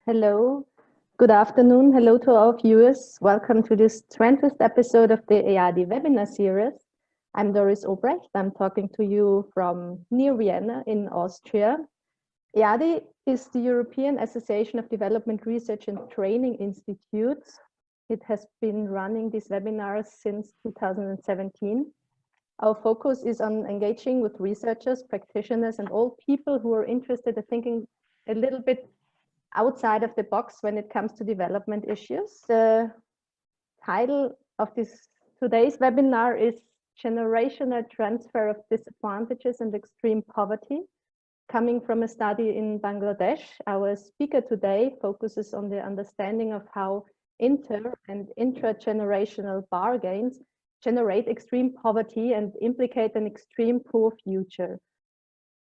Hello, good afternoon. Hello to our viewers. Welcome to this 20th episode of the EADI webinar series. I'm Doris Obrecht. I'm talking to you from near Vienna in Austria. EADI is the European Association of Development Research and Training Institutes. It has been running these webinars since 2017. Our focus is on engaging with researchers, practitioners, and all people who are interested in thinking a little bit outside of the box when it comes to development issues. The title of today's webinar is Generational Transfer of Disadvantages and Extreme Poverty, coming from a study in Bangladesh. Our speaker today focuses on the understanding of how inter- and intra-generational bargains generate extreme poverty and implicate an extreme poor future.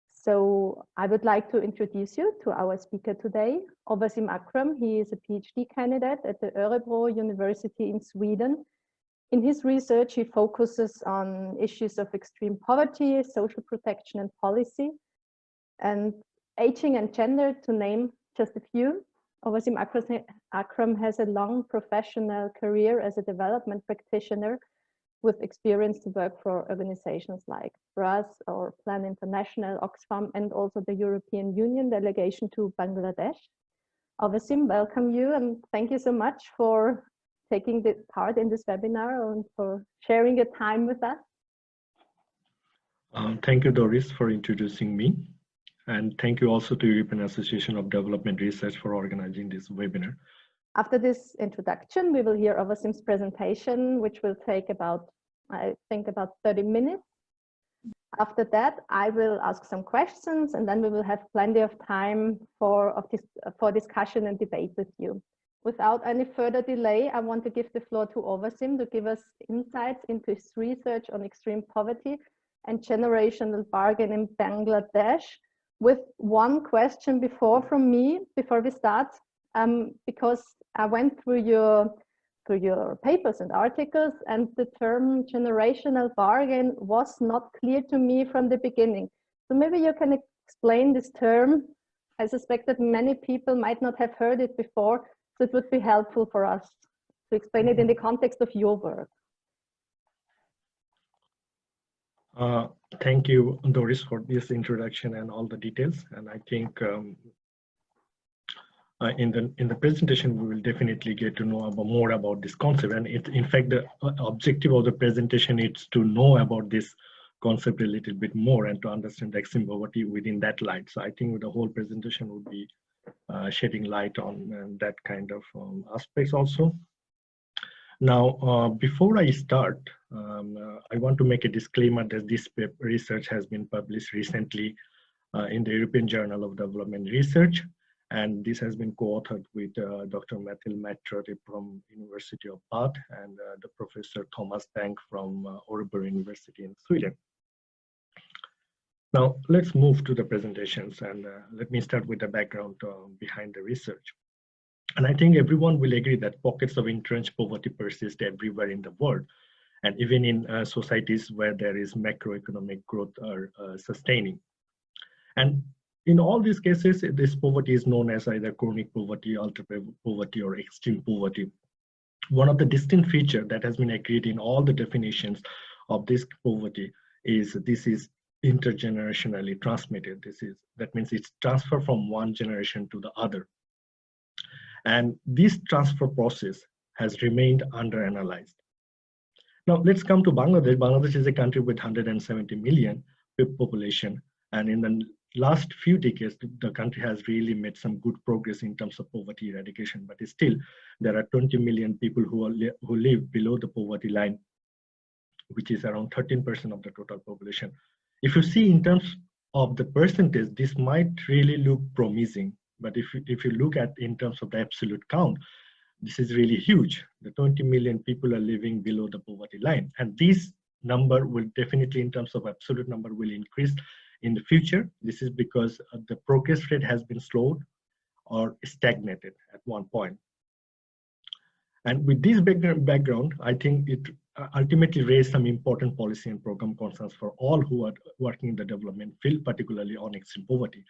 So I would like to introduce you to our speaker today, Owasim Akram. He is a PhD candidate at the Örebro University in Sweden. In his research, he focuses on issues of extreme poverty, social protection and policy, and aging and gender, to name just a few. Owasim Akram has a long professional career as a development practitioner with experience to work for organizations like BRAS or Plan International, Oxfam, and also the European Union delegation to Bangladesh. Owasim, welcome you, and thank you so much for taking part in this webinar and for sharing your time with us. Thank you, Doris, for introducing me. And thank you also to European Association of Development Research for organizing this webinar. After this introduction, we will hear Owasim's presentation, which will take about, I think, about 30 minutes. After that, I will ask some questions, and then we will have plenty of time for discussion and debate with you. Without any further delay, I want to give the floor to Owasim to give us insights into his research on extreme poverty and generational bargain in Bangladesh. With one question before we start, because I went through your papers and articles, and the term generational bargain was not clear to me from the beginning. So maybe you can explain this term. I suspect that many people might not have heard it before, so it would be helpful for us to explain it in the context of your work. Thank you, Doris, for this introduction and all the details. And I think in the presentation, we will definitely get to know more about this concept. And in fact, the objective of the presentation is to know about this concept a little bit more and to understand the extreme poverty within that light. So I think the whole presentation would be shedding light on that kind of aspects also. Now, before I start, I want to make a disclaimer that this research has been published recently in the European Journal of Development Research. And this has been co-authored with Dr. Mathilde Matrote from University of Bath and the Professor Thomas Bank from Örebro University in Sweden. Now, let's move to the presentations, and let me start with the background behind the research. And I think everyone will agree that pockets of entrenched poverty persist everywhere in the world, and even in societies where there is macroeconomic growth are sustaining. And in all these cases, this poverty is known as either chronic poverty, ultra poverty, or extreme poverty. One of the distinct features that has been agreed in all the definitions of this poverty is this is intergenerationally transmitted. That means it's transfer from one generation to the other. And this transfer process has remained underanalyzed. Now let's come to Bangladesh. Bangladesh is a country with 170 million population, and in the last few decades, the country has really made some good progress in terms of poverty eradication, but still there are 20 million people who live below the poverty line, which is around 13% of the total population. If you see in terms of the percentage, this might really look promising, but if you look at in terms of the absolute count, this is really huge. The 20 million people are living below the poverty line, and this number will definitely, in terms of absolute number, will increase in the future. This is because the progress rate has been slowed or stagnated at one point. And with this background, I think it ultimately raised some important policy and program concerns for all who are working in the development field, particularly on extreme poverty.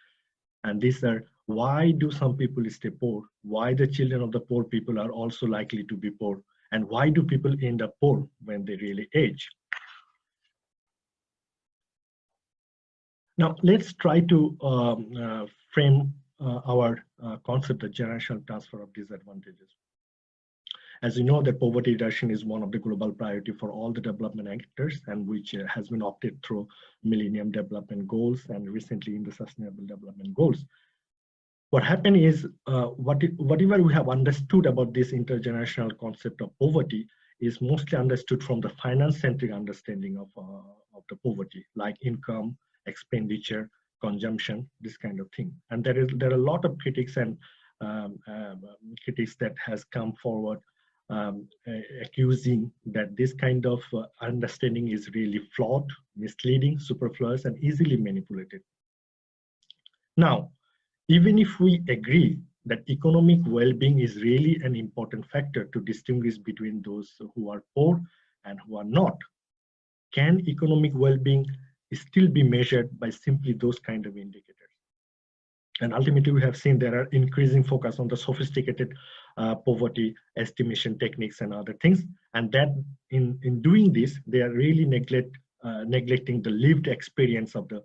And these are why do some people stay poor, why the children of the poor people are also likely to be poor, and why do people end up poor when they really age. Now, let's try to frame our concept of generational transfer of disadvantages. As you know, that poverty reduction is one of the global priority for all the development actors, and which has been opted through Millennium Development Goals and recently in the Sustainable Development Goals. What happened is, whatever we have understood about this intergenerational concept of poverty is mostly understood from the finance-centric understanding of the poverty, like income, expenditure, consumption, this kind of thing. And there are a lot of critics and critics that has come forward accusing that this kind of understanding is really flawed, misleading, superfluous, and easily manipulated. Now, even if we agree that economic well-being is really an important factor to distinguish between those who are poor and who are not, can economic well-being still be measured by simply those kind of indicators? And ultimately, we have seen there are increasing focus on the sophisticated poverty estimation techniques and other things. And that in doing this, they are really neglecting the lived experience of the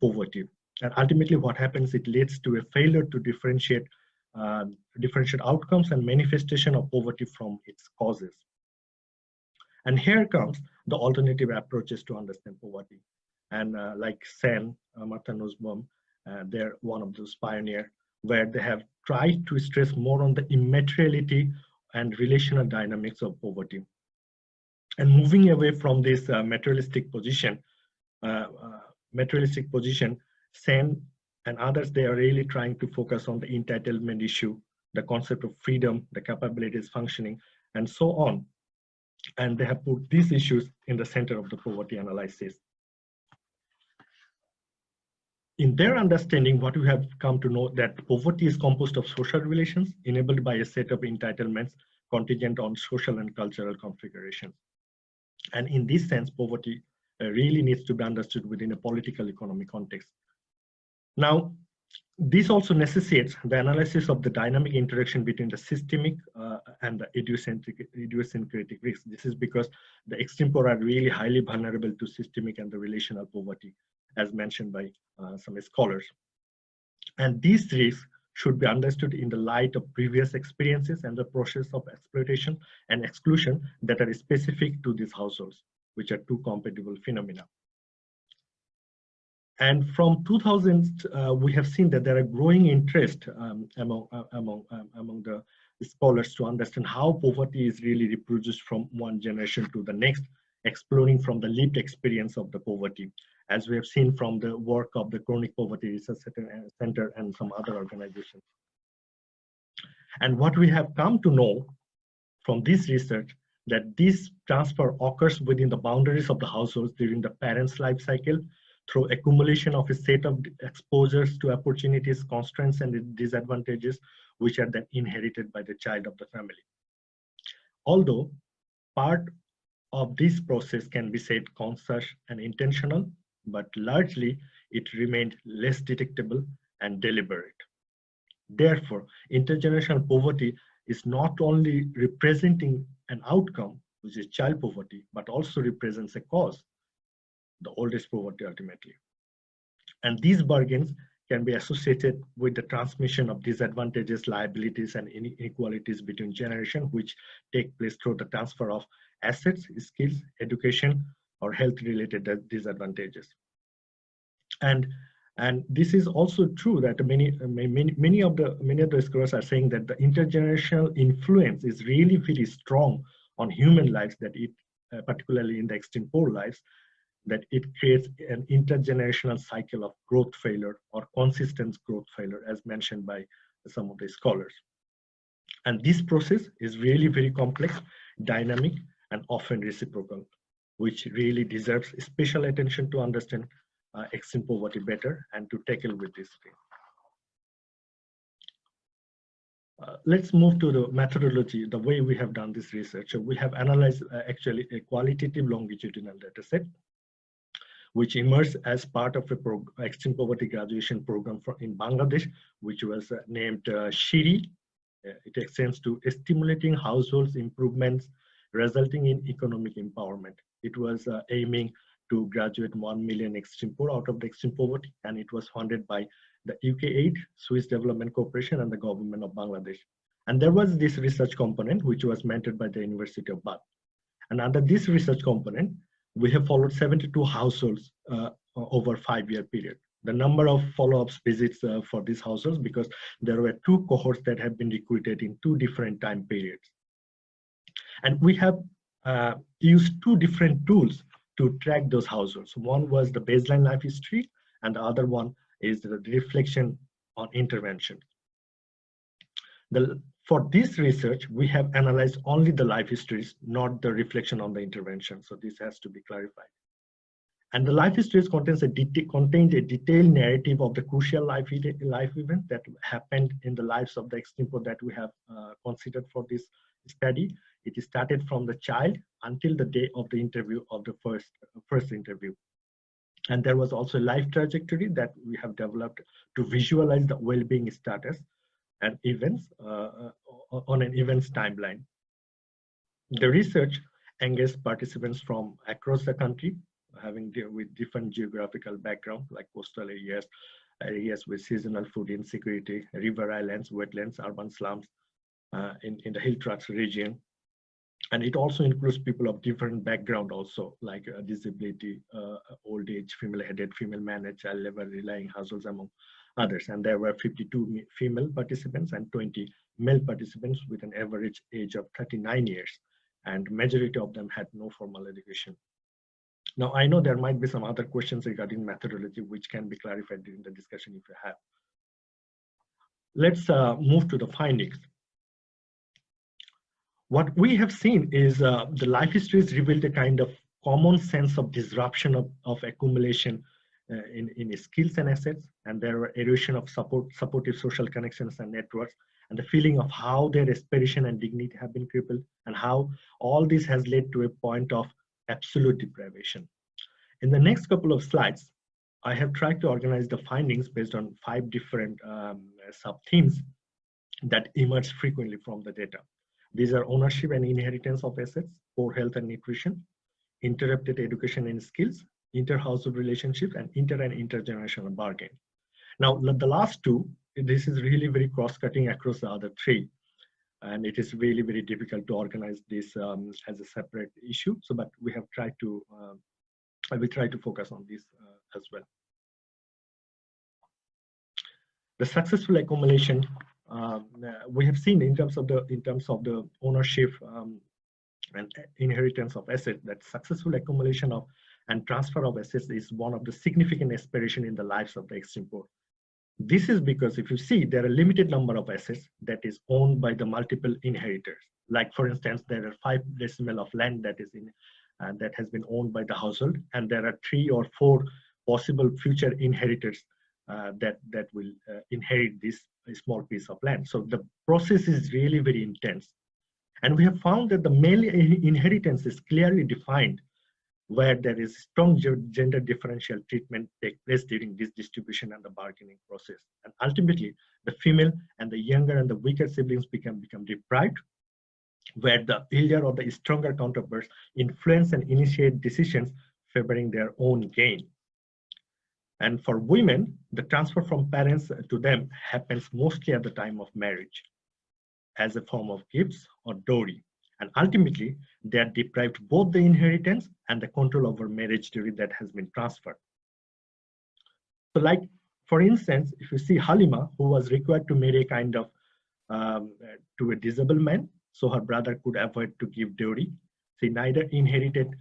poverty. And ultimately, what happens, it leads to a failure to differentiate outcomes and manifestation of poverty from its causes. And here comes the alternative approaches to understand poverty. And like Sen, Martha Nussbaum, they're one of those pioneers, where they have tried to stress more on the immateriality and relational dynamics of poverty. And moving away from this materialistic position, Sen and others, they are really trying to focus on the entitlement issue, the concept of freedom, the capabilities functioning, and so on. And they have put these issues in the center of the poverty analysis. In their understanding, what we have come to know that poverty is composed of social relations enabled by a set of entitlements contingent on social and cultural configurations. And in this sense, poverty really needs to be understood within a political economic context. Now, this also necessitates the analysis of the dynamic interaction between the systemic and the idiosyncratic risks. This is because the extreme poor are really highly vulnerable to systemic and the relational poverty, as mentioned by some scholars. And these risks should be understood in the light of previous experiences and the process of exploitation and exclusion that are specific to these households, which are two compatible phenomena. And from 2000, we have seen that there are growing interest among the scholars to understand how poverty is really reproduced from one generation to the next, exploring from the lived experience of the poverty, as we have seen from the work of the Chronic Poverty Research Center and some other organizations. And what we have come to know from this research, that this transfer occurs within the boundaries of the households during the parent's life cycle, through accumulation of a set of exposures to opportunities, constraints, and disadvantages, which are then inherited by the child of the family. Although part of this process can be said conscious and intentional, but largely it remained less detectable and deliberate. Therefore, intergenerational poverty is not only representing an outcome, which is child poverty, but also represents a cause, the oldest poverty ultimately. And these bargains can be associated with the transmission of disadvantages, liabilities, and inequalities between generations, which take place through the transfer of assets, skills, education, or health-related disadvantages. And this is also true that many of the scholars are saying that the intergenerational influence is really very strong on human lives, that it, particularly in the extreme poor lives, that it creates an intergenerational cycle of growth failure or consistent growth failure, as mentioned by some of the scholars. And this process is really very complex, dynamic, and often reciprocal, which really deserves special attention to understand extreme poverty better and to tackle with this thing. Let's move to the methodology, the way we have done this research. So we have analyzed actually a qualitative longitudinal data set. which emerged as part of a extreme poverty graduation program in Bangladesh, which was named SHIRI. It extends to stimulating households improvements resulting in economic empowerment. It was aiming to graduate 1 million extreme poor out of the extreme poverty, and it was funded by the UK8, Swiss Development Corporation, and the government of Bangladesh. And there was this research component, which was mentored by the University of Bath. And under this research component, we have followed 72 households over a 5-year period. The number of follow-ups visits for these households, because there were 2 cohorts that have been recruited in 2 different time periods. And we have used 2 different tools to track those households. One was the baseline life history, and the other one is the reflection on intervention. For this research, we have analyzed only the life histories, not the reflection on the intervention. So this has to be clarified. And the life histories contained a detailed narrative of the crucial life event that happened in the lives of the extreme poor that we have considered for this study. It started from the child until the day of the interview of the first interview. And there was also a life trajectory that we have developed to visualize the well-being status and events on an events timeline. The research engaged participants from across the country, having with different geographical background, like coastal areas, areas with seasonal food insecurity, river islands, wetlands, urban slums, in the hill tracts region. And it also includes people of different background also, like disability, old age, female-headed, female-managed, child labor relying households, among others. And there were 52 female participants and 20 male participants with an average age of 39 years. And majority of them had no formal education. Now, I know there might be some other questions regarding methodology, which can be clarified during the discussion if you have. Let's move to the findings. What we have seen is the life histories revealed a kind of common sense of disruption of accumulation in skills and assets, and there were erosion of supportive social connections and networks, and the feeling of how their aspiration and dignity have been crippled, and how all this has led to a point of absolute deprivation. In the next couple of slides, I have tried to organize the findings based on 5 different sub-themes that emerge frequently from the data. These are ownership and inheritance of assets, poor health and nutrition, interrupted education and skills, inter-household relationships, and inter and intergenerational bargain. Now, the last 2, this is really very cross-cutting across the other 3. And it is really very difficult to organize this as a separate issue. So, but we have tried to, I will try to focus on this as well. The successful accumulation we have seen in terms of the ownership and inheritance of assets, that successful accumulation of and transfer of assets is one of the significant aspiration in the lives of the extreme poor. This is because if you see, there are a limited number of assets that is owned by the multiple inheritors. Like for instance, there are 5 decimal of land that is in that has been owned by the household, and there are 3 or 4 possible future inheritors that will inherit this small piece of land. So the process is really very intense. And we have found that the male inheritance is clearly defined, where there is strong gender differential treatment take place during this distribution and the bargaining process. And ultimately, the female and the younger and the weaker siblings become deprived, where the elder or the stronger counterparts influence and initiate decisions favoring their own gain. And for women, the transfer from parents to them happens mostly at the time of marriage as a form of gifts or dowry. And ultimately, they are deprived both the inheritance and the control over marriage dowry that has been transferred. So like, for instance, if you see Halima, who was required to marry a kind of to a disabled man, so her brother could avoid to give dowry. She neither inherited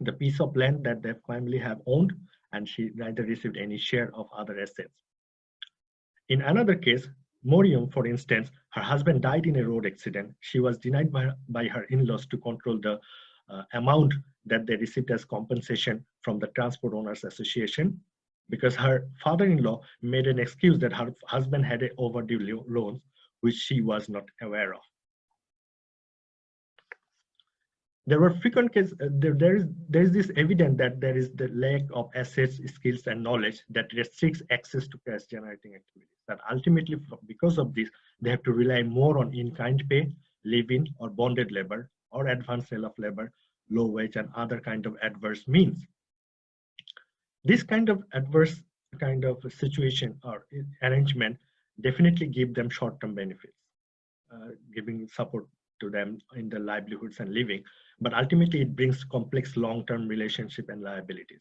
the piece of land that their family have owned, and she neither received any share of other assets. In another case, Moriam, for instance, her husband died in a road accident. She was denied by her in-laws to control the amount that they received as compensation from the Transport Owners Association, because her father-in-law made an excuse that her husband had an overdue loans, which she was not aware of. There were frequent cases, there is this evidence that there is the lack of assets, skills, and knowledge that restricts access to cash generating activities. That ultimately, because of this, they have to rely more on in-kind pay, live-in or bonded labor, or advanced sale of labor, low wage, and other kind of adverse means. This kind of adverse kind of situation or arrangement definitely give them short-term benefits, giving support to them in their livelihoods and living, but ultimately it brings complex long-term relationship and liabilities.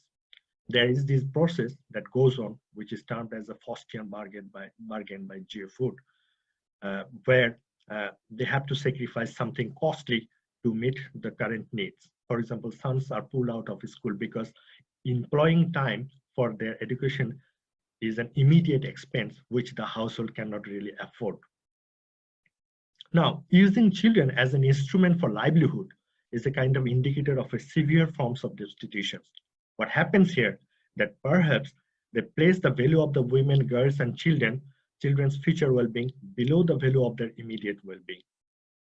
There is this process that goes on, which is termed as a Faustian bargain by Geo Food, where they have to sacrifice something costly to meet the current needs. For example, sons are pulled out of school because employing time for their education is an immediate expense which the household cannot really afford. Now, using children as an instrument for livelihood is a kind of indicator of a severe forms of destitution. What happens here that perhaps they place the value of the women, girls, and children's future well-being below the value of their immediate well-being.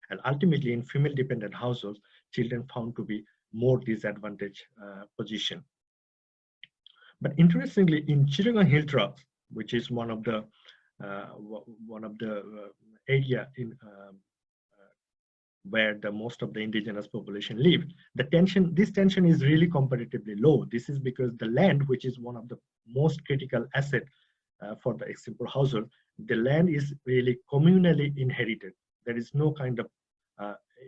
And ultimately, in female-dependent households, children found to be more disadvantaged position. But interestingly, in Chittagong Hill Trust, which is one of the area in where the most of the indigenous population live, this tension is really comparatively low. This is because the land, which is one of the most critical asset for the simple household, the land is really communally inherited. There is no kind of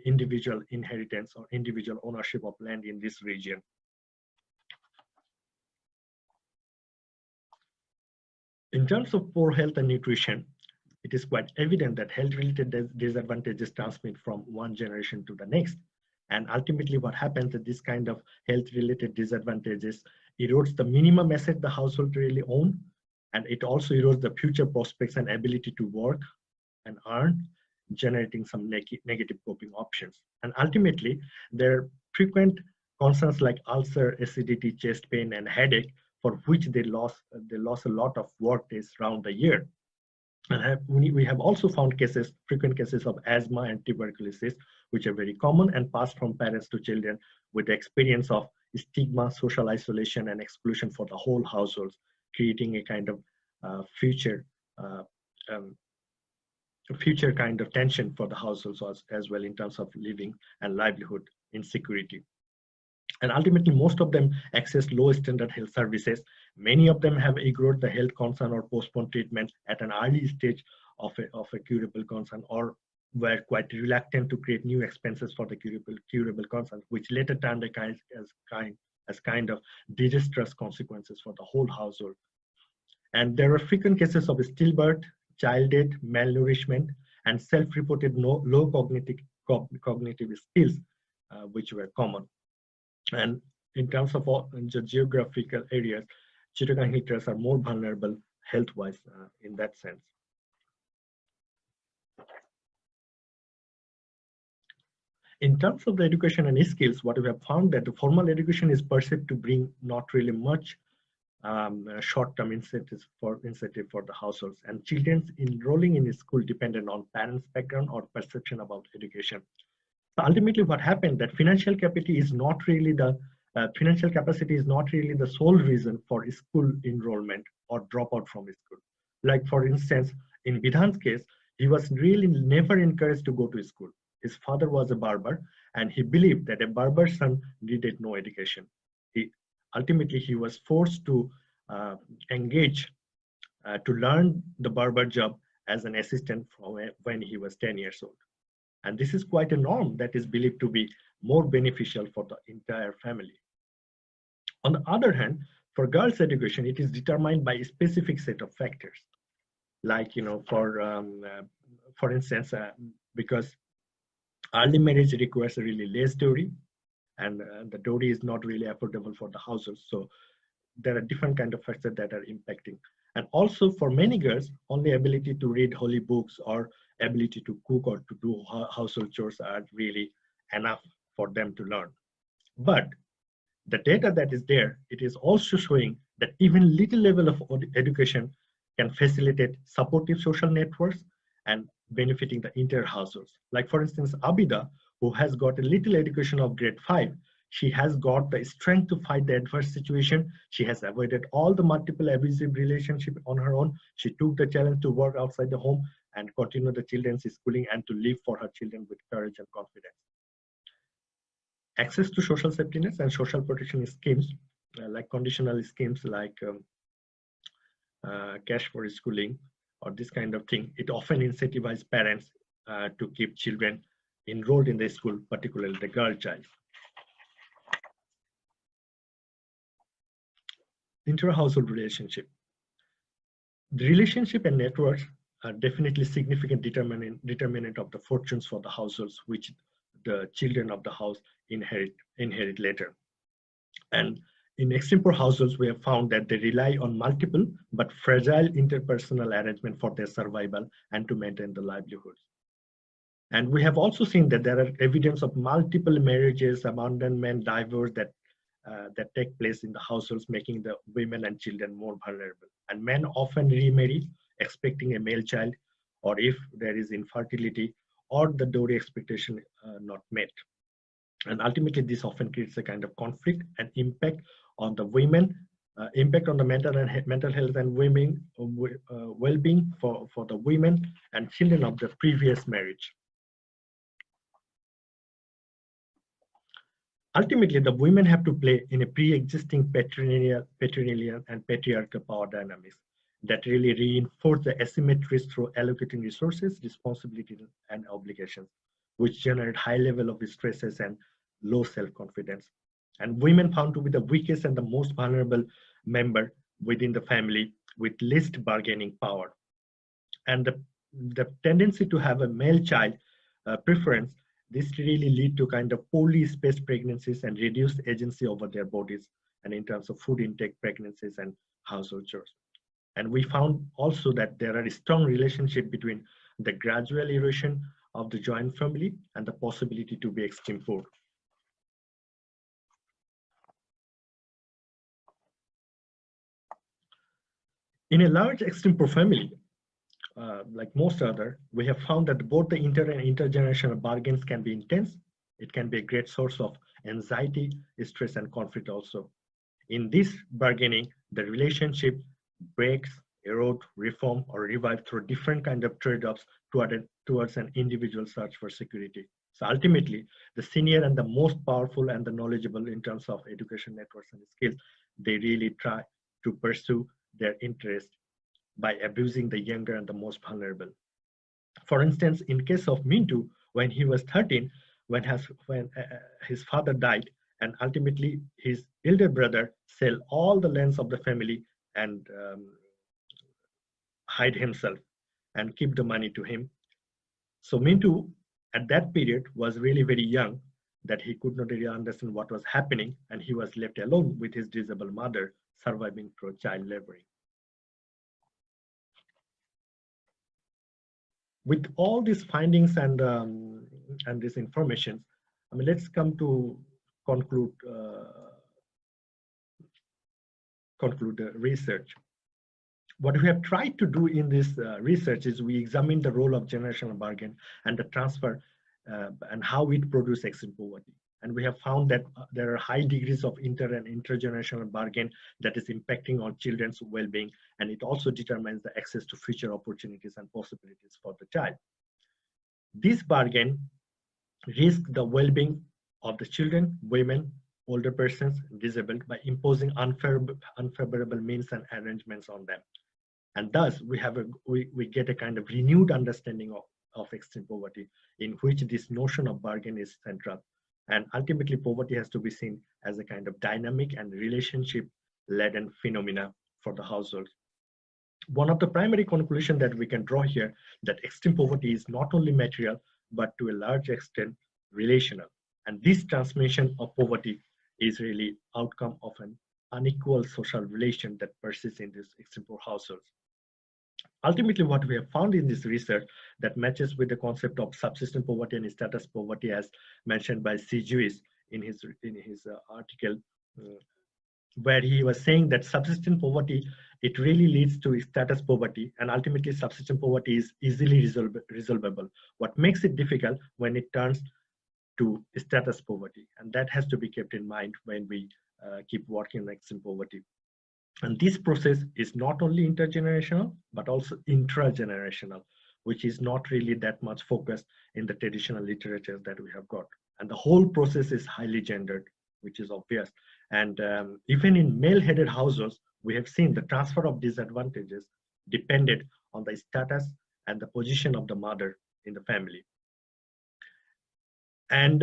individual inheritance or individual ownership of land in this region. In terms of poor health and nutrition, it is quite evident that health-related disadvantages transmit from one generation to the next. And ultimately what happens is this kind of health-related disadvantages erodes the minimum asset the household really own, and it also erodes the future prospects and ability to work and earn, generating some negative coping options. And ultimately, there are frequent concerns like ulcer, acidity, chest pain, and headache, for which they lost a lot of work days around the year. And we have also found frequent cases of asthma and tuberculosis, which are very common and passed from parents to children, with the experience of stigma, social isolation, and exclusion for the whole households, creating a kind of future kind of tension for the households as well in terms of living and livelihood insecurity. And ultimately, most of them access low standard health services. Many of them have ignored the health concern or postponed treatment at an early stage of a curable concern, or were quite reluctant to create new expenses for the curable concern, which later turned as kind of disastrous consequences for the whole household. And there are frequent cases of stillbirth, child death, malnourishment, and self-reported low cognitive skills, which were common. And in terms of the geographical areas, Chittagong Hill Trust are more vulnerable health-wise in that sense. In terms of the education and skills, what we have found that the formal education is perceived to bring not really much short-term incentive for the households, and children enrolling in school dependent on parents' background or perception about education. So ultimately, what happened that financial capacity is not really the sole reason for school enrollment or dropout from school. Like for instance, in Bidhan's case, he was really never encouraged to go to school. His father was a barber, and he believed that a barber's son needed no education. Ultimately, he was forced to engage to learn the barber job as an assistant from when he was 10 years old. And this is quite a norm that is believed to be more beneficial for the entire family. On the other hand, for girls' education, it is determined by a specific set of factors. Like, for instance, because early marriage requires a really less dowry, and the dowry is not really affordable for the household. So there are different kind of factors that are impacting. And also for many girls, only ability to read holy books or ability to cook or to do household chores are really enough for them to learn. But the data that is there, it is also showing that even little level of education can facilitate supportive social networks and benefiting the entire households. Like for instance, Abida, who has got a little education of grade 5, she has got the strength to fight the adverse situation. She has avoided all the multiple abusive relationships on her own. She took the challenge to work outside the home and continue the children's schooling and to live for her children with courage and confidence. Access to social safety nets and social protection schemes, like conditional schemes like cash for schooling or this kind of thing, it often incentivizes parents to keep children enrolled in the school, particularly the girl child. Inter-household relationship. The relationship and networks are definitely significant determinant of the fortunes for the households which the children of the house inherit later. And in extreme poor households, we have found that they rely on multiple but fragile interpersonal arrangement for their survival and to maintain the livelihoods. And we have also seen that there are evidence of multiple marriages, abandonment, divorce that take place in the households, making the women and children more vulnerable. And men often remarry, expecting a male child, or if there is infertility or the dowry expectation not met. And ultimately, this often creates a kind of conflict and impact on the women, impact on the mental health and women well-being for the women and children of the previous marriage. Ultimately, the women have to play in a pre-existing patrilineal and patriarchal power dynamics that really reinforce the asymmetries through allocating resources, responsibilities, and obligations, which generate high level of stresses and low self-confidence. And women found to be the weakest and the most vulnerable member within the family with least bargaining power. And the tendency to have a male child preference, this really lead to kind of poorly spaced pregnancies and reduced agency over their bodies and in terms of food intake, pregnancies, and household chores. And we found also that there are a strong relationship between the gradual erosion of the joint family and the possibility to be extreme poor. In a large extreme poor family, like most other, we have found that both the inter and intergenerational bargains can be intense. It can be a great source of anxiety, stress, and conflict also. In this bargaining, the relationship breaks, erode, reform, or revive through different kind of trade-offs towards an individual search for security. So ultimately, the senior and the most powerful and the knowledgeable in terms of education networks and skills, they really try to pursue their interest by abusing the younger and the most vulnerable. For instance, in case of Mintu, when he was 13, when his father died, and ultimately his elder brother sell all the lands of the family and hide himself and keep the money to him. So Mintu at that period was really very young, that he could not really understand what was happening, and he was left alone with his disabled mother, surviving through child laboring. With all these findings and this information, I mean, let's come to conclude the research. What we have tried to do in this research is we examine the role of generational bargain and the transfer and how it produces extreme poverty. And we have found that there are high degrees of inter and intergenerational bargain that is impacting on children's well-being, and it also determines the access to future opportunities and possibilities for the child. This bargain risks the well-being of the children, women, older persons, disabled by imposing unfavorable means and arrangements on them. And thus, we get a kind of renewed understanding of extreme poverty, in which this notion of bargain is central. And ultimately, poverty has to be seen as a kind of dynamic and relationship-laden phenomena for the households. One of the primary conclusions that we can draw here, that extreme poverty is not only material, but to a large extent relational. And this transmission of poverty is really outcome of an unequal social relation that persists in these extreme poor households. Ultimately, what we have found in this research that matches with the concept of subsistence poverty and status poverty, as mentioned by C. Lewis in his article, where he was saying that subsistence poverty, it really leads to status poverty, and ultimately subsistence poverty is easily resolvable. What makes it difficult when it turns to status poverty. And that has to be kept in mind when we keep working on extreme poverty. And this process is not only intergenerational, but also intragenerational, which is not really that much focused in the traditional literature that we have got. And the whole process is highly gendered, which is obvious. And even in male-headed households, we have seen the transfer of disadvantages depended on the status and the position of the mother in the family. And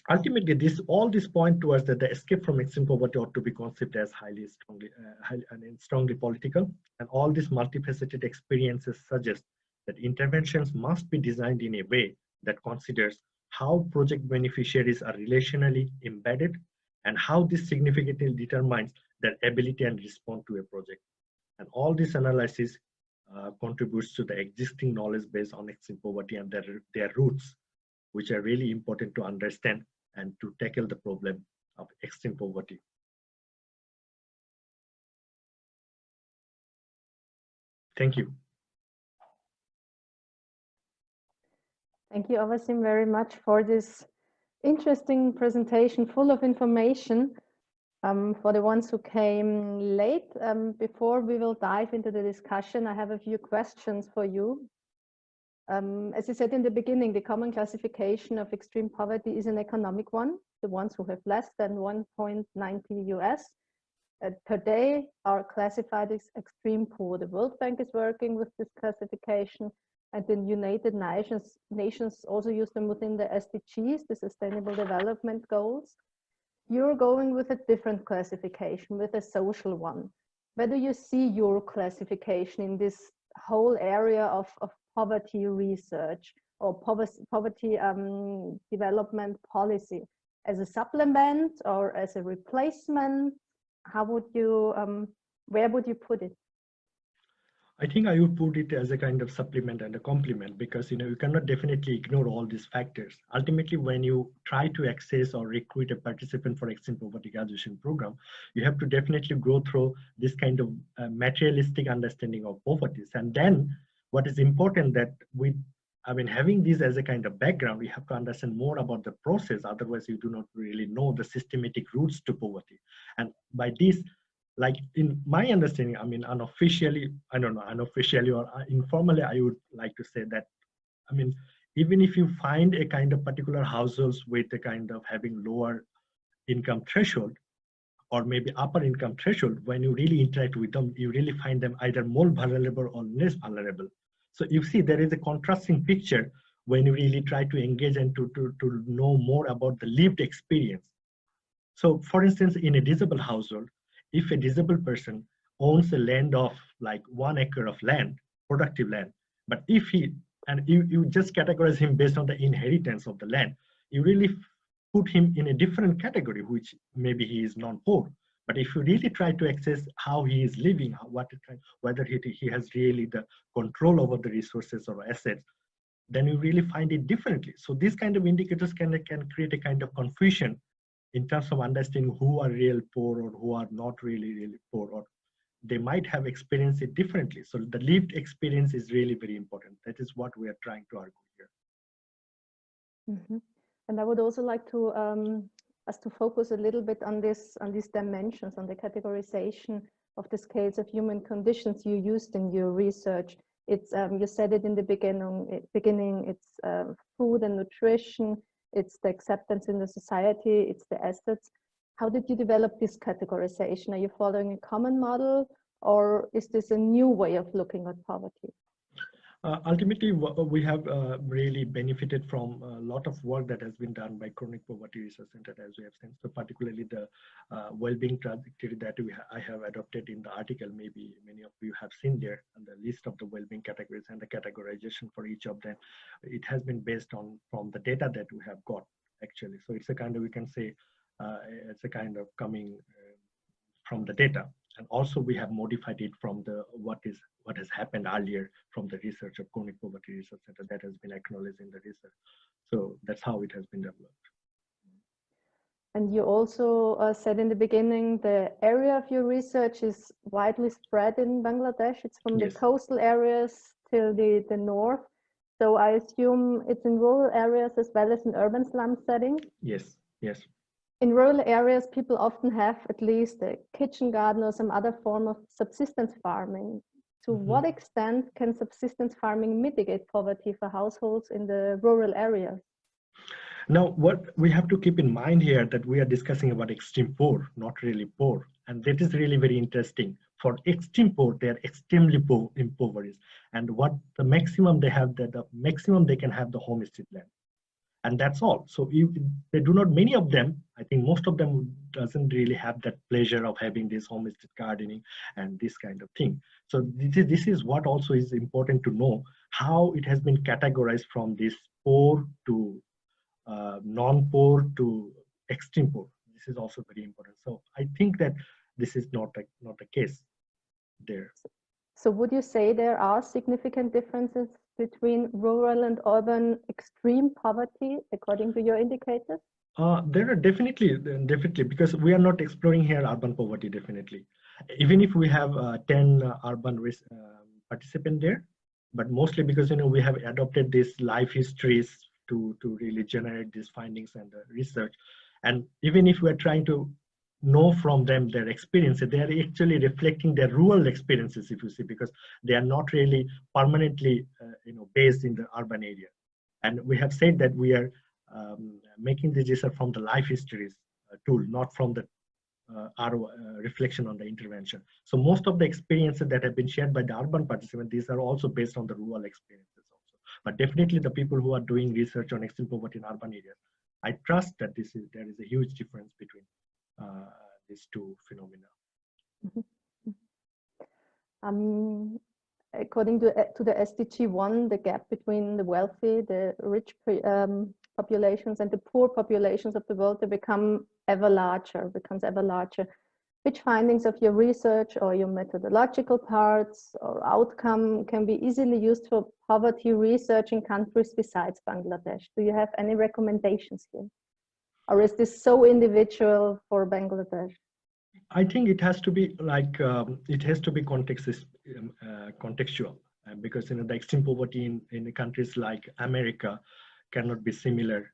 ultimately, all this point towards that the escape from extreme poverty ought to be conceived as strongly political. And all these multifaceted experiences suggest that interventions must be designed in a way that considers how project beneficiaries are relationally embedded and how this significantly determines their ability and response to a project. And all this analysis contributes to the existing knowledge base on extreme poverty and their roots, which are really important to understand and to tackle the problem of extreme poverty. Thank you. Thank you, Avasim, very much for this interesting presentation full of information. For the ones who came late, before we will dive into the discussion, I have a few questions for you. As you said in the beginning, the common classification of extreme poverty is an economic one. The ones who have less than 1.90 US per day are classified as extreme poor. The World Bank is working with this classification, and the United Nations also use them within the SDGs, the Sustainable Development Goals. You're going with a different classification, with a social one. Where do you see your classification in this whole area of poverty research or poverty development policy? As a supplement or as a replacement? How would you, where would you put it? I think I would put it as a kind of supplement and a complement, because you cannot definitely ignore all these factors. Ultimately, when you try to access or recruit a participant for extreme poverty graduation program, you have to definitely go through this kind of materialistic understanding of poverty. And then what is important that having this as a kind of background, we have to understand more about the process. Otherwise, you do not really know the systematic roots to poverty. And by this, like in my understanding, unofficially, I don't know, unofficially or informally, I would like to say that, even if you find a kind of particular households with a kind of having lower income threshold or maybe upper income threshold, when you really interact with them, you really find them either more vulnerable or less vulnerable. So you see, there is a contrasting picture when you really try to engage and to know more about the lived experience. So for instance, in a disabled household, if a disabled person owns a land of like 1 acre of land, productive land, but if you just categorize him based on the inheritance of the land, you really put him in a different category, which maybe he is non-poor. But if you really try to access how he is living, whether he has really the control over the resources or assets, then you really find it differently. So these kind of indicators can create a kind of confusion in terms of understanding who are real poor or who are not really poor, or they might have experienced it differently. So the lived experience is really very important. That is what we are trying to argue here. Mm-hmm. And I would also like to us to focus a little bit on these dimensions, on the categorization of the scales of human conditions you used in your research. It's you said it in the beginning. It's food and nutrition. It's the acceptance in the society. It's the assets. How did you develop this categorization? Are you following a common model, or is this a new way of looking at poverty? Ultimately, we have really benefited from a lot of work that has been done by Chronic Poverty Research Center, as we have seen. So particularly the well-being trajectory that I have adopted in the article, maybe many of you have seen there, and the list of the well-being categories and the categorization for each of them. It has been based on from the data that we have got, actually. So it's a kind of, we can say, it's a kind of coming from the data. And also we have modified it from the what has happened earlier from the research of Chronic Poverty Research Center that has been acknowledged in the research. So that's how it has been developed. And you also said in the beginning, the area of your research is widely spread in Bangladesh. It's from the coastal areas till the north. So I assume it's in rural areas as well as in urban slum settings. Yes, yes. In rural areas, people often have at least a kitchen garden or some other form of subsistence farming. To what extent can subsistence farming mitigate poverty for households in the rural areas? Now, what we have to keep in mind here that we are discussing about extreme poor, not really poor. And that is really very interesting. For extreme poor, they are extremely poor, impoverished. And what the maximum they have, the maximum they can have the homestead land. And that's all. So they do not, many of them, I think most of them doesn't really have that pleasure of having this homestead gardening and this kind of thing. So this is what also is important to know, how it has been categorized from this poor to non-poor to extreme poor. This is also very important. So I think that this is not a case there. So would you say there are significant differences between rural and urban extreme poverty according to your indicators? There are definitely, because we are not exploring here urban poverty, definitely. Even if we have 10 urban participants there, but mostly because we have adopted these life histories to really generate these findings and research. And even if we're trying to know from them their experiences, they are actually reflecting their rural experiences, if you see, because they are not really permanently based in the urban area. And we have said that we are making the research from the life histories tool, not from the reflection on the intervention. So most of the experiences that have been shared by the urban participants, these are also based on the rural experiences also. But definitely the people who are doing research on extreme poverty in urban areas, I trust that there is a huge difference between these two phenomena. According to the SDG 1, the gap between the wealthy, the rich populations and the poor populations of the world, they becomes ever larger. Which findings of your research or your methodological parts or outcome can be easily used for poverty research in countries besides Bangladesh? Do you have any recommendations here? Or is this so individual for Bangladesh? I think it has to be contextual, because the extreme poverty in countries like America cannot be similar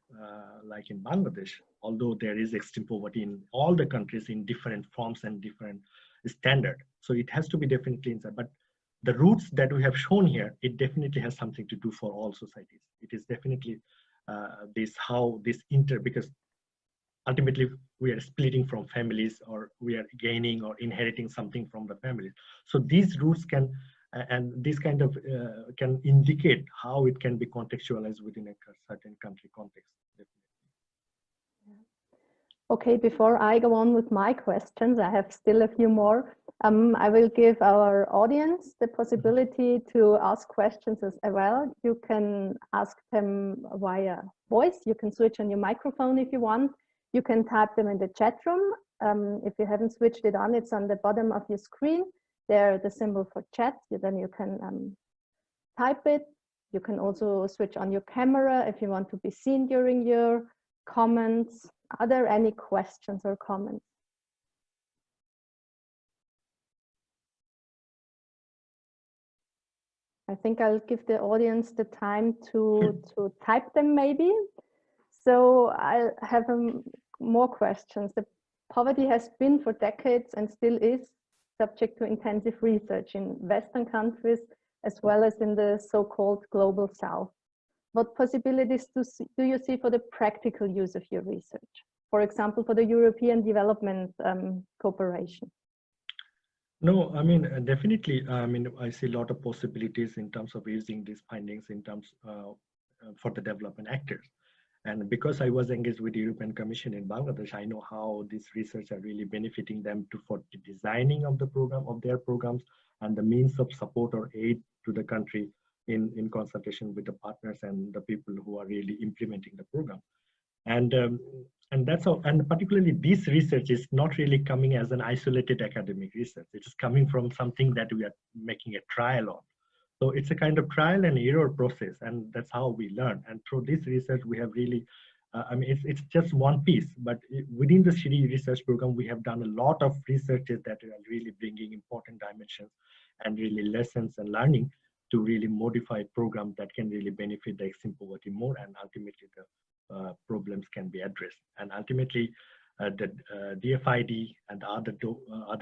like in Bangladesh, although there is extreme poverty in all the countries in different forms and different standard. So it has to be definitely inside. But the roots that we have shown here, it definitely has something to do for all societies. It is definitely because ultimately we are splitting from families, or we are gaining or inheriting something from the families. So these roots can and this kind of can indicate how it can be contextualized within a certain country context. Okay, before I go on with my questions, I have still a few more. I will give our audience the possibility to ask questions as well. You can ask them via voice. You can switch on your microphone if you want. You can type them in the chat room. If you haven't switched it on, it's on the bottom of your screen. There, the symbol for chat. Then you can type it. You can also switch on your camera if you want to be seen during your comments. Are there any questions or comments? I think I'll give the audience the time to type them maybe. So I have more questions. The poverty has been for decades and still is subject to intensive research in Western countries as well as in the so-called global South. What possibilities do you see for the practical use of your research? For example, for the European development cooperation? No, I mean, definitely, I see a lot of possibilities in terms of using these findings in terms for the development actors. And because I was engaged with the European Commission in Bangladesh, I know how this research are really benefiting them for the designing of the program, of their programs, and the means of support or aid to the country in consultation with the partners and the people who are really implementing the program. And that's how, and particularly this research is not really coming as an isolated academic research. It is coming from something that we are making a trial on. So it's a kind of trial and error process, and that's how we learn. And through this research, we have really, it's just one piece, but within the CIRI research program, we have done a lot of researches that are really bringing important dimensions and really lessons and learning to really modify programs that can really benefit the extreme poverty more, and ultimately the problems can be addressed. And ultimately, the DFID and other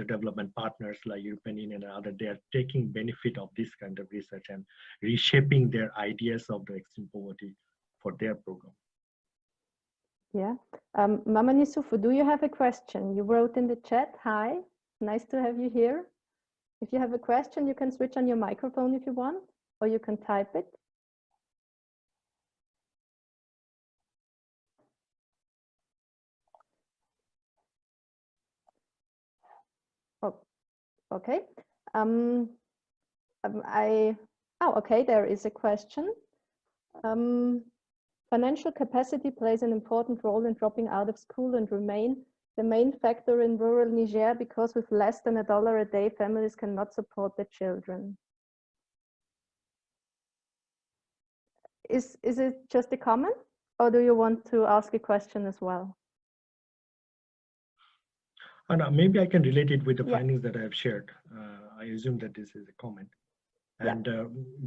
development partners like European Union and other, they are taking benefit of this kind of research and reshaping their ideas of the extreme poverty for their program. Yeah. Mama Nisufu, do you have a question? You wrote in the chat, hi, nice to have you here. If you have a question, you can switch on your microphone if you want, or you can type it. Oh, okay. Okay, there is a question. Financial capacity plays an important role in dropping out of school and remain the main factor in rural Niger because with less than $1 a day, families cannot support their children. Is it just a comment, or do you want to ask a question as well? Maybe I can relate it with the findings that I have shared. I assume that this is a comment. And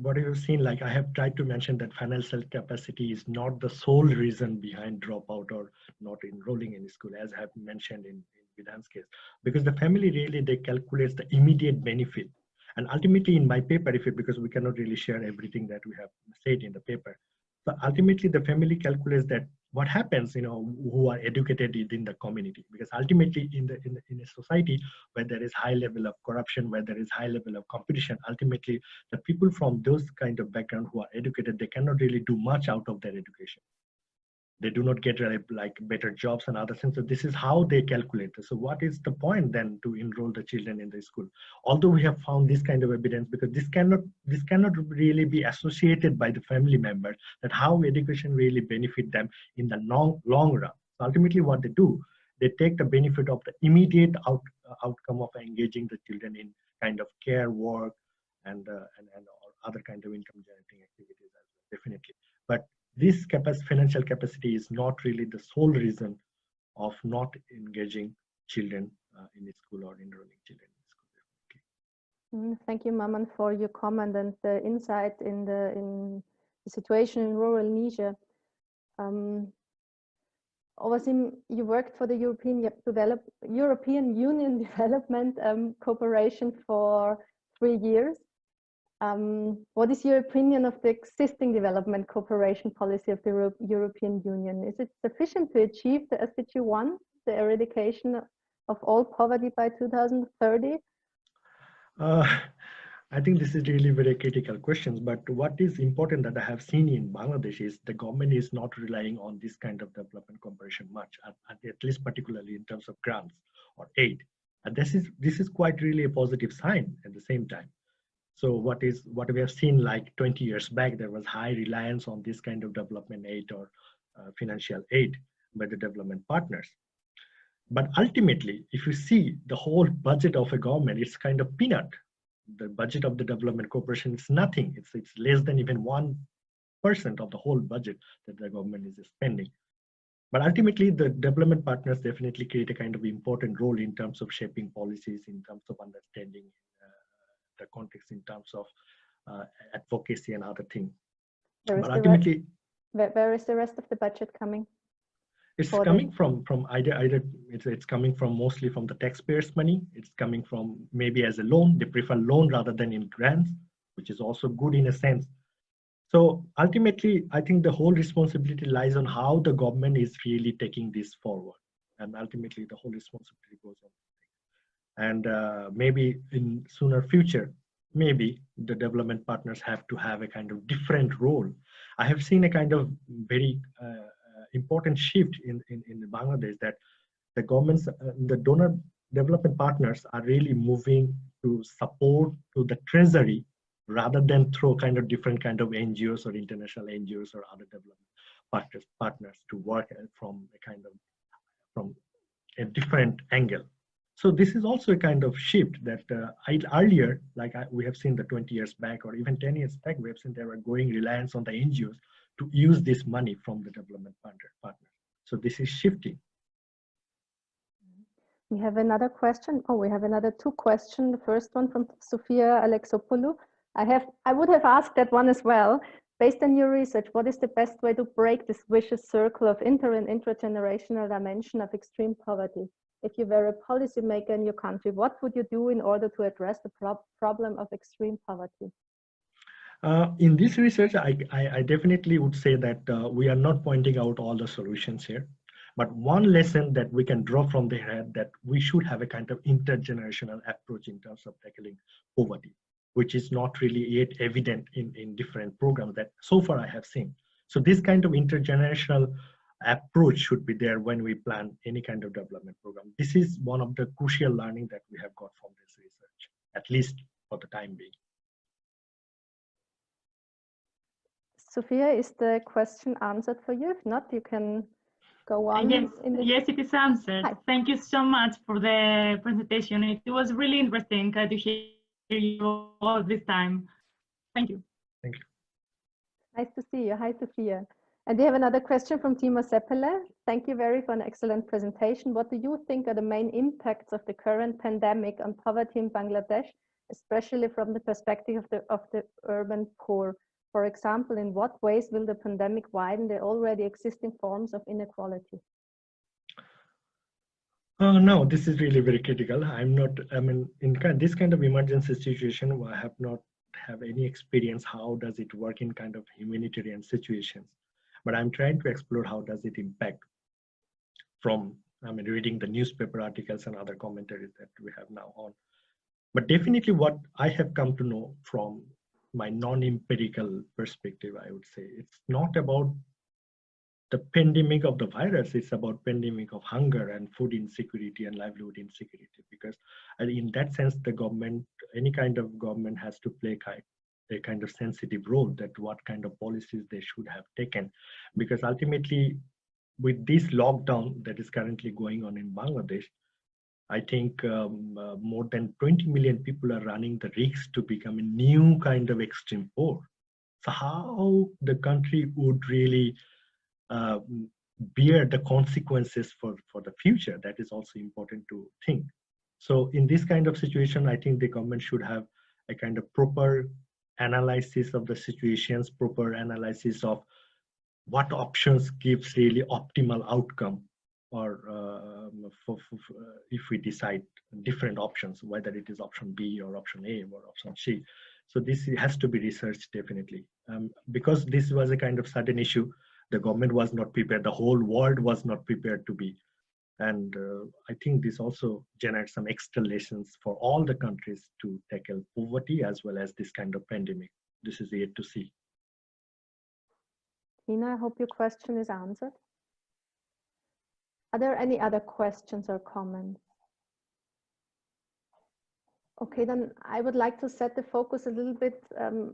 what you've seen, like I have tried to mention that financial capacity is not the sole reason behind dropout or not enrolling in school, as I have mentioned in Vidhan's case, because the family really, they calculate the immediate benefit. And ultimately in my paper, because we cannot really share everything that we have said in the paper, so ultimately the family calculates that what happens, who are educated within the community, because ultimately in a society where there is high level of corruption, where there is high level of competition, ultimately the people from those kind of background who are educated, they cannot really do much out of their education. They do not get like better jobs and other things. So this is how they calculate this. So what is the point then to enroll the children in the school? Although we have found this kind of evidence, because this cannot really be associated by the family member, that how education really benefit them in the long run. So ultimately what they do, they take the benefit of the immediate outcome of engaging the children in kind of care work and other kind of income generating activities as well, definitely. But this financial capacity is not really the sole reason of not engaging children in school or enrolling children in school. Thank you, Maman, for your comment and the insight in the situation in rural Niger. Owasim, you worked for the European Union Development Cooperation for 3 years. What is your opinion of the existing development cooperation policy of the European Union? Is it sufficient to achieve the SDG 1, the eradication of all poverty by 2030? I think this is really very critical questions, but what is important that I have seen in Bangladesh is the government is not relying on this kind of development cooperation much, at least particularly in terms of grants or aid. And this is quite really a positive sign at the same time. So what we have seen like 20 years back, there was high reliance on this kind of development aid or financial aid by the development partners. But ultimately, if you see the whole budget of a government, it's kind of peanut. The budget of the development cooperation is nothing. It's less than even 1% of the whole budget that the government is spending. But ultimately, the development partners definitely create a kind of important role in terms of shaping policies, in terms of understanding the context, in terms of advocacy and other things. But ultimately, where is the rest of the budget coming? It's coming from either it's coming from mostly from the taxpayers' money. It's coming from maybe as a loan. They prefer loan rather than in grants, which is also good in a sense. So ultimately, I think the whole responsibility lies on how the government is really taking this forward, and ultimately the whole responsibility goes on. And maybe in sooner future, maybe the development partners have to have a kind of different role. I have seen a kind of very important shift in Bangladesh, that the governments, the donor development partners are really moving to support to the treasury rather than through kind of different kind of NGOs or international NGOs or other development partners to work from a different angle. So this is also a kind of shift that earlier, like we have seen the 20 years back or even 10 years back, we have seen there were growing reliance on the NGOs to use this money from the development partners. So this is shifting. We have another question. Oh, we have another 2 questions. The first one from Sofia Alexopoulou. I would have asked that one as well. Based on your research, what is the best way to break this vicious circle of inter and intragenerational dimension of extreme poverty? If you were a policymaker in your country, what would you do in order to address the problem of extreme poverty? In this research, I definitely would say that we are not pointing out all the solutions here. But one lesson that we can draw from the head that we should have a kind of intergenerational approach in terms of tackling poverty, which is not really yet evident in different programs that so far I have seen. So this kind of intergenerational approach should be there when we plan any kind of development program. This is one of the crucial learning that we have got from this research, at least for the time being. Sophia, is the question answered for you? If not, you can go on. Yes, it is answered. Hi. Thank you so much for the presentation. It was really interesting to hear you all this time. Thank you. Thank you. Nice to see you. Hi, Sophia. And we have another question from Timo Seppele. Thank you very for an excellent presentation. What do you think are the main impacts of the current pandemic on poverty in Bangladesh, especially from the perspective of the urban poor? For example, in what ways will the pandemic widen the already existing forms of inequality? No, this is really very critical. In this kind of emergency situation, I have not have any experience how does it work in kind of humanitarian situations. But I'm trying to explore how does it impact from, reading the newspaper articles and other commentaries that we have now on. But definitely what I have come to know from my non-empirical perspective, I would say, it's not about the pandemic of the virus, it's about pandemic of hunger and food insecurity and livelihood insecurity. Because in that sense, the government, any kind of government has to play a kind of sensitive role that what kind of policies they should have taken. Because ultimately, with this lockdown that is currently going on in Bangladesh, I think more than 20 million people are running the risk to become a new kind of extreme poor. So how the country would really bear the consequences for the future, that is also important to think. So in this kind of situation, I think the government should have a kind of proper analysis of the situations, proper analysis of what options gives really optimal outcome, or if we decide different options, whether it is option B or option A or option C. So this has to be researched definitely. Because this was a kind of sudden issue, the government was not prepared, the whole world was not prepared to be. And I think this also generates some extra lessons for all the countries to tackle poverty as well as this kind of pandemic. This is yet to see. Tina, I hope your question is answered. Are there any other questions or comments? Okay, then I would like to set the focus a little bit.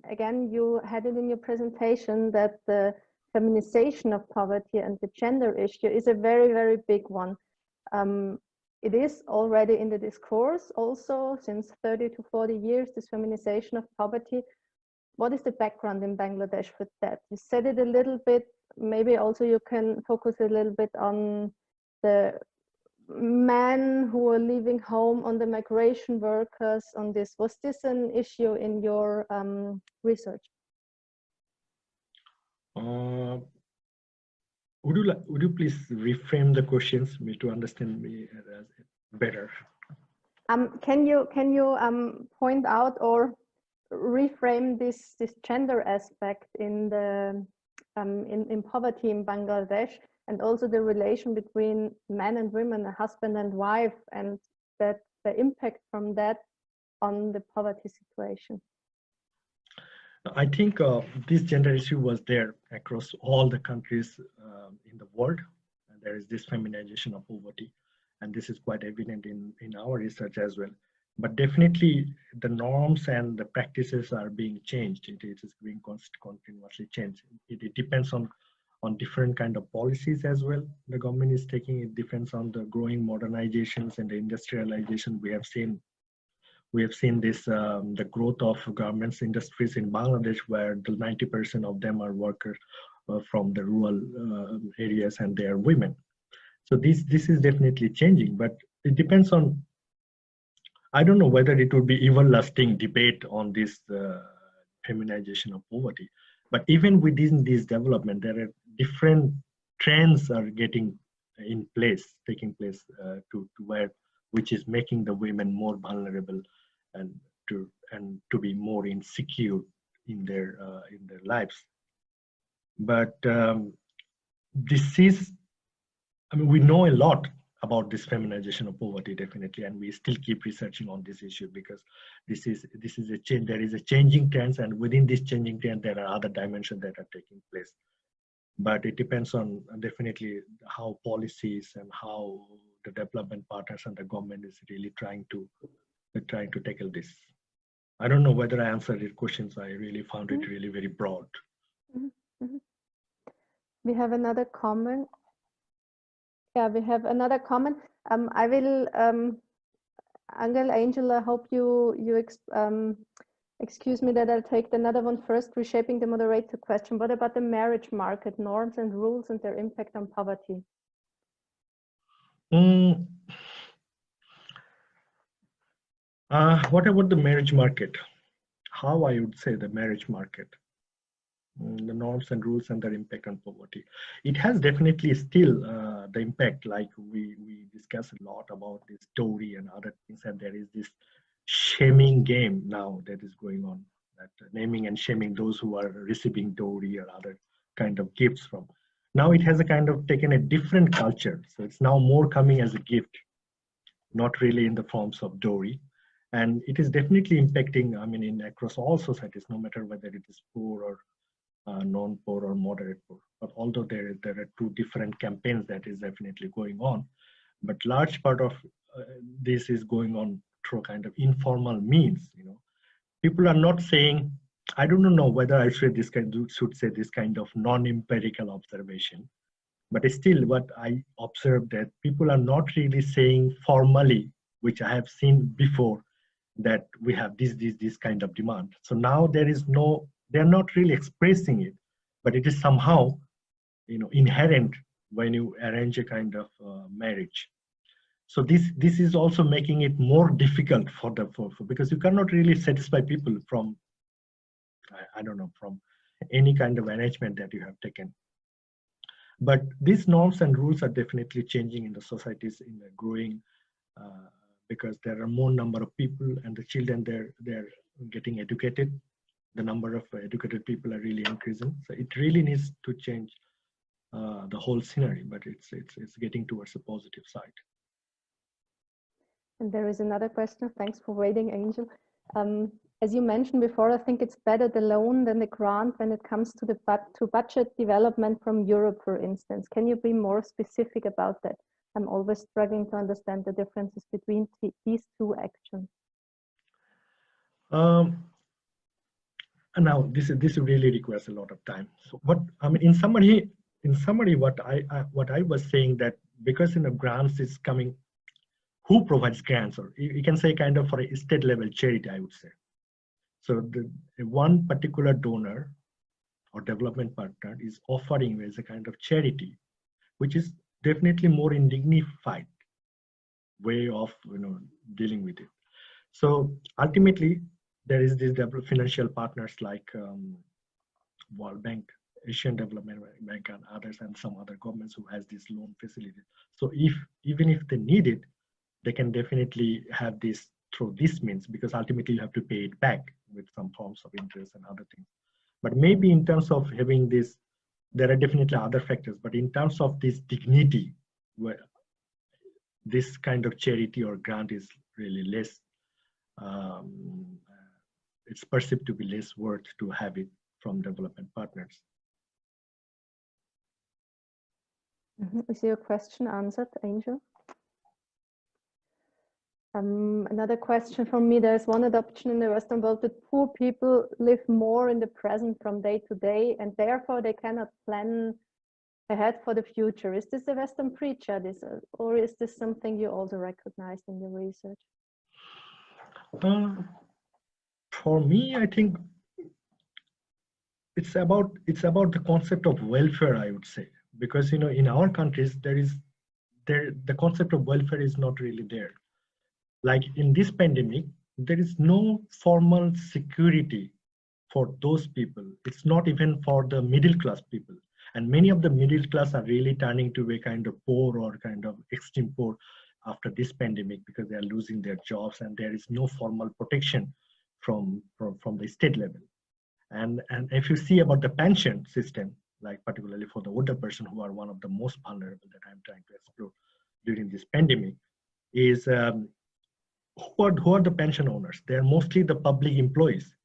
Again, you had it in your presentation that the feminization of poverty and the gender issue is a very, very big one. It is already in the discourse also since 30 to 40 years, this feminization of poverty. What is the background in Bangladesh for that? You said it a little bit, maybe also you can focus a little bit on the men who are leaving home, on the migration workers, on this. Was this an issue in your research? Would you please reframe the questions to understand me better? Can you point out or reframe this gender aspect in the in poverty in Bangladesh, and also the relation between men and women, husband and wife, and that the impact from that on the poverty situation? I think this gender issue was there across all the countries in the world. And there is this feminization of poverty, and this is quite evident in our research as well. But definitely the norms and the practices are being changed. It is being continuously changed. It depends on different kind of policies as well. The government is taking, it depends on the growing modernizations and the industrialization. We have seen this, the growth of garments industries in Bangladesh, where the 90% of them are workers from the rural areas, and they are women. So this is definitely changing, but it depends on, I don't know whether it would be everlasting debate on this feminization of poverty. But even within this development, there are different trends are taking place to where, which is making the women more vulnerable and to be more insecure in their lives. But this is, I mean, we know a lot about this feminization of poverty, definitely, and we still keep researching on this issue because this is a change. There is a changing trends, and within this changing trend, there are other dimensions that are taking place. But it depends on definitely how policies and how the development partners and the government is really trying to tackle this. I don't know whether I answered your questions. I really found it really very broad. We have another comment. Yeah, we have another comment. I will, Angel, I hope you excuse me that I'll take another one first, reshaping the moderator question. What about the marriage market, norms and rules and their impact on poverty? What about the marriage market? How I would say the marriage market, the norms and rules and their impact on poverty. It has definitely still the impact, like we discuss a lot about this dowry and other things, and there is this shaming game now that is going on, that naming and shaming those who are receiving dowry or other kind of gifts from. Now it has a kind of taken a different culture, so it's now more coming as a gift, not really in the forms of dowry. And it is definitely impacting, I mean, across all societies, no matter whether it is poor or non-poor or moderate poor. But although there are two different campaigns that is definitely going on, but large part of this is going on through kind of informal means. You know, people are not saying, I don't know whether I should say this kind of non-empirical observation, but still what I observed that people are not really saying formally, which I have seen before, that we have this kind of demand. So now there is no, they're not really expressing it, but it is somehow, you know, inherent when you arrange a kind of marriage. So this is also making it more difficult for because you cannot really satisfy people from, I don't know, from any kind of arrangement that you have taken. But these norms and rules are definitely changing in the societies, in the growing, because there are more number of people and the children they're getting educated. The number of educated people are really increasing. So it really needs to change the whole scenery, but it's getting towards a positive side. And there is another question. Thanks for waiting, Angel. As you mentioned before, I think it's better the loan than the grant when it comes to to budget development from Europe, for instance. Can you be more specific about that? I'm always struggling to understand the differences between these two actions. And now this really requires a lot of time. So what I mean, in summary, what I was saying, that because grants is coming, who provides grants, or you can say kind of for a state level charity, I would say. So the one particular donor or development partner is offering as a kind of charity, which is definitely more in dignified way of dealing with it. So ultimately, there is these financial partners like World Bank, Asian Development Bank, and others, and some other governments who has this loan facility. So even if they need it, they can definitely have this through this means, because ultimately you have to pay it back with some forms of interest and other things. But maybe in terms of having this, there are definitely other factors, but in terms of this dignity, where this kind of charity or grant is really less, it's perceived to be less worth to have it from development partners. Is your question answered, Angel? Another question from me. There's one adoption in the Western world that poor people live more in the present from day to day, and therefore they cannot plan ahead for the future. Is this a Western prejudice, or is this something you also recognized in your research? For me, I think it's about the concept of welfare, I would say, because in our countries the concept of welfare is not really there. Like in this pandemic, there is no formal security for those people. It's not even for the middle class people. And many of the middle class are really turning to a kind of poor or kind of extreme poor after this pandemic, because they are losing their jobs and there is no formal protection from the state level. And if you see about the pension system, like particularly for the older person who are one of the most vulnerable that I'm trying to explore during this pandemic, is who are the pension owners? They're mostly the public employees,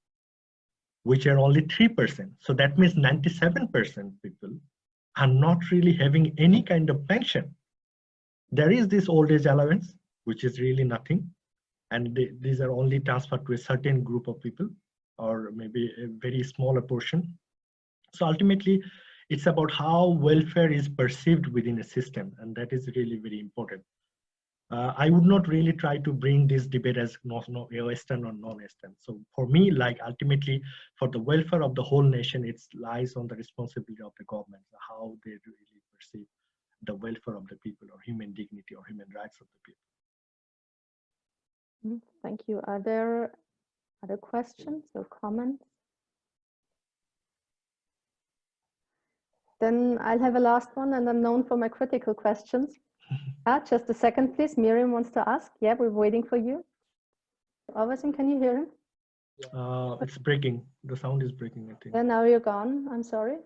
which are only 3%. So that means 97% people are not really having any kind of pension. There is this old age allowance, which is really nothing. And these are only transferred to a certain group of people, or maybe a very smaller portion. So ultimately, it's about how welfare is perceived within a system, and that is really very important. I would not really try to bring this debate as Western or non-Western. So for me, like ultimately, for the welfare of the whole nation, it lies on the responsibility of the government, how they really perceive the welfare of the people, or human dignity, or human rights of the people. Thank you. Are there other questions or comments? Then I'll have a last one, and I'm known for my critical questions. Just a second, please. Miriam wants to ask. Yeah, we're waiting for you. Ovasin, can you hear him? It's breaking. The sound is breaking, I think. Yeah, now you're gone. I'm sorry.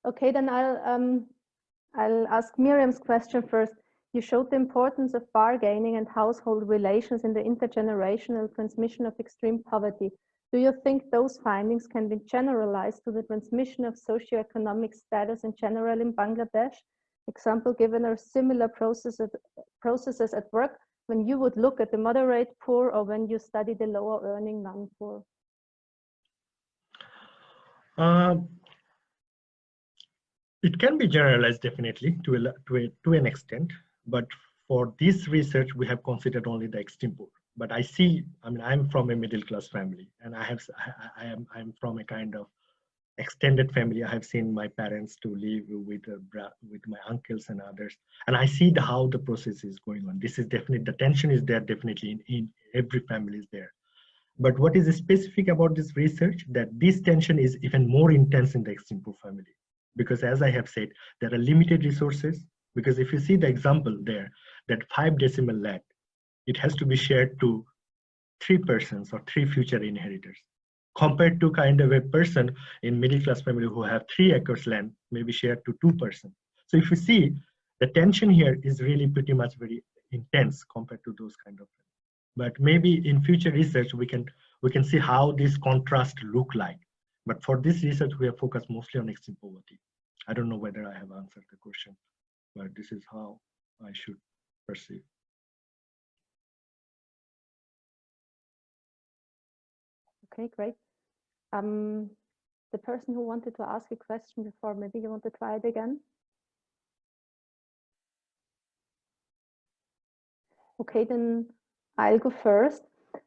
Okay, then I'll ask Miriam's question first. You showed the importance of bargaining and household relations in the intergenerational transmission of extreme poverty. Do you think those findings can be generalized to the transmission of socioeconomic status in general in Bangladesh? Example given are similar processes at work when you would look at the moderate poor, or when you study the lower earning non-poor? It can be generalized definitely to an extent, but for this research we have considered only the extreme poor. But I see, I mean, I'm from a middle class family, and I'm from a kind of extended family. I have seen my parents to live with my uncles and others, and I see how the process is going on. This is definitely, the tension is there definitely in every family is there. But what is specific about this research, that this tension is even more intense in the extreme poor family, because as I have said, there are limited resources. Because if you see the example there, that 5 decimal land, it has to be shared to 3 persons or 3 future inheritors, compared to kind of a person in middle class family who have 3 acres land, maybe shared to 2 persons. So if you see, the tension here is really pretty much very intense compared to those kind of. But maybe in future research we can see how this contrast look like. But for this research we are focused mostly on extreme poverty. I don't know whether I have answered the question, but this is how I should perceive. Okay, great. The person who wanted to ask a question before, maybe you want to try it again? Okay, then I'll go first.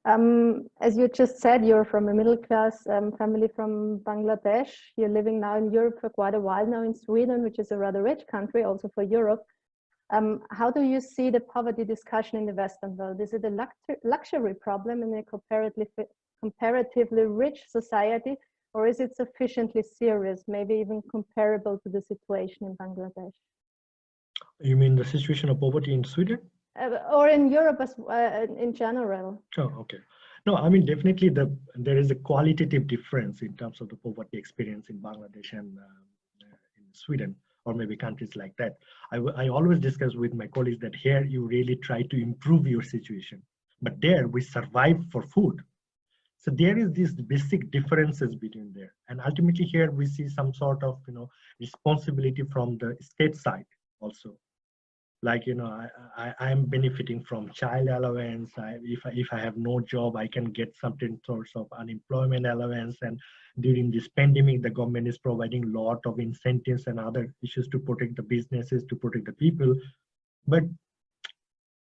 As you just said, you're from a middle-class family from Bangladesh. You're living now in Europe for quite a while now, in Sweden, which is a rather rich country also for Europe. How do you see the poverty discussion in the Western world? Is it a luxury problem in a comparatively rich society, or is it sufficiently serious, maybe even comparable to the situation in Bangladesh? You mean the situation of poverty in Sweden? Or in Europe as in general? Oh, okay. No, I mean, definitely there is a qualitative difference in terms of the poverty experience in Bangladesh and in Sweden, or maybe countries like that. I always discuss with my colleagues that here you really try to improve your situation, but there we survive for food. So there is these basic differences between there, and ultimately here we see some sort of responsibility from the state side also. Like I am benefiting from child allowance. If I have no job, I can get certain sorts of unemployment allowance. And during this pandemic, the government is providing a lot of incentives and other issues to protect the businesses, to protect the people. But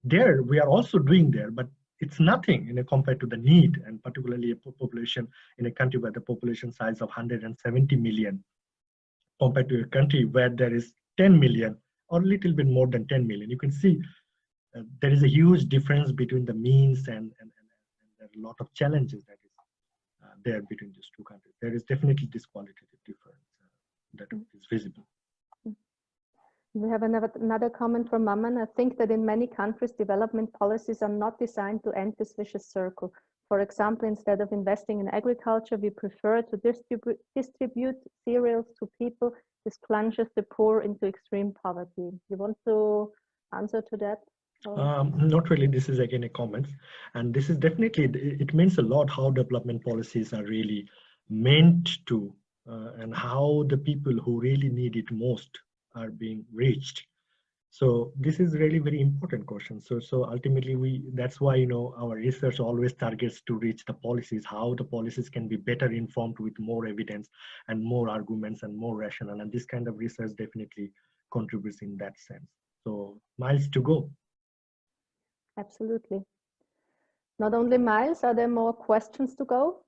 there we are also doing there, but it's nothing compared to the need, and particularly a population in a country where the population size of 170 million, compared to a country where there is 10 million or a little bit more than 10 million. You can see there is a huge difference between the means, and there are a lot of challenges that is there between these two countries. There is definitely this qualitative difference that is visible. We have another comment from Maman. I think that in many countries, development policies are not designed to end this vicious circle. For example, instead of investing in agriculture, we prefer to distribute cereals to people. This plunges the poor into extreme poverty. You want to answer to that? Not really. This is again a comment. And this is definitely, it means a lot how development policies are really meant to, and how the people who really need it most are being reached. So this is really very important question. So ultimately that's why, our research always targets to reach the policies, how the policies can be better informed with more evidence and more arguments and more rational. And this kind of research definitely contributes in that sense. So miles to go. Absolutely. Not only miles, are there more questions to go?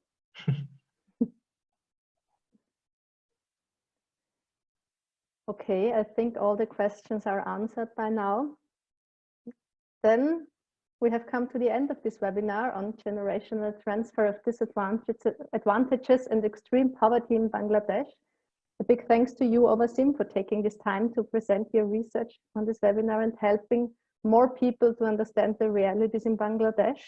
Okay, I think all the questions are answered by now. Then we have come to the end of this webinar on generational transfer of disadvantages and extreme poverty in Bangladesh. A big thanks to you, Owasim, for taking this time to present your research on this webinar and helping more people to understand the realities in Bangladesh.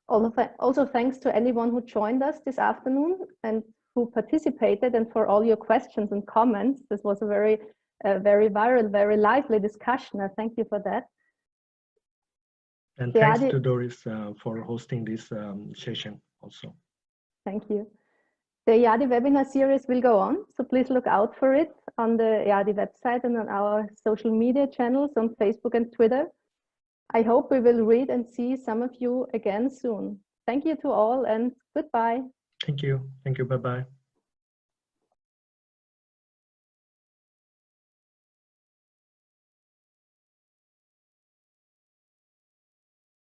Also thanks to anyone who joined us this afternoon and who participated, and for all your questions and comments. This was a very viral, very lively discussion. I thank you for that. And thanks to Doris for hosting this session also. Thank you. The EADI webinar series will go on, so please look out for it on the EADI website and on our social media channels on Facebook and Twitter. I hope we will read and see some of you again soon. Thank you to all and goodbye. Thank you. Thank you. Bye-bye.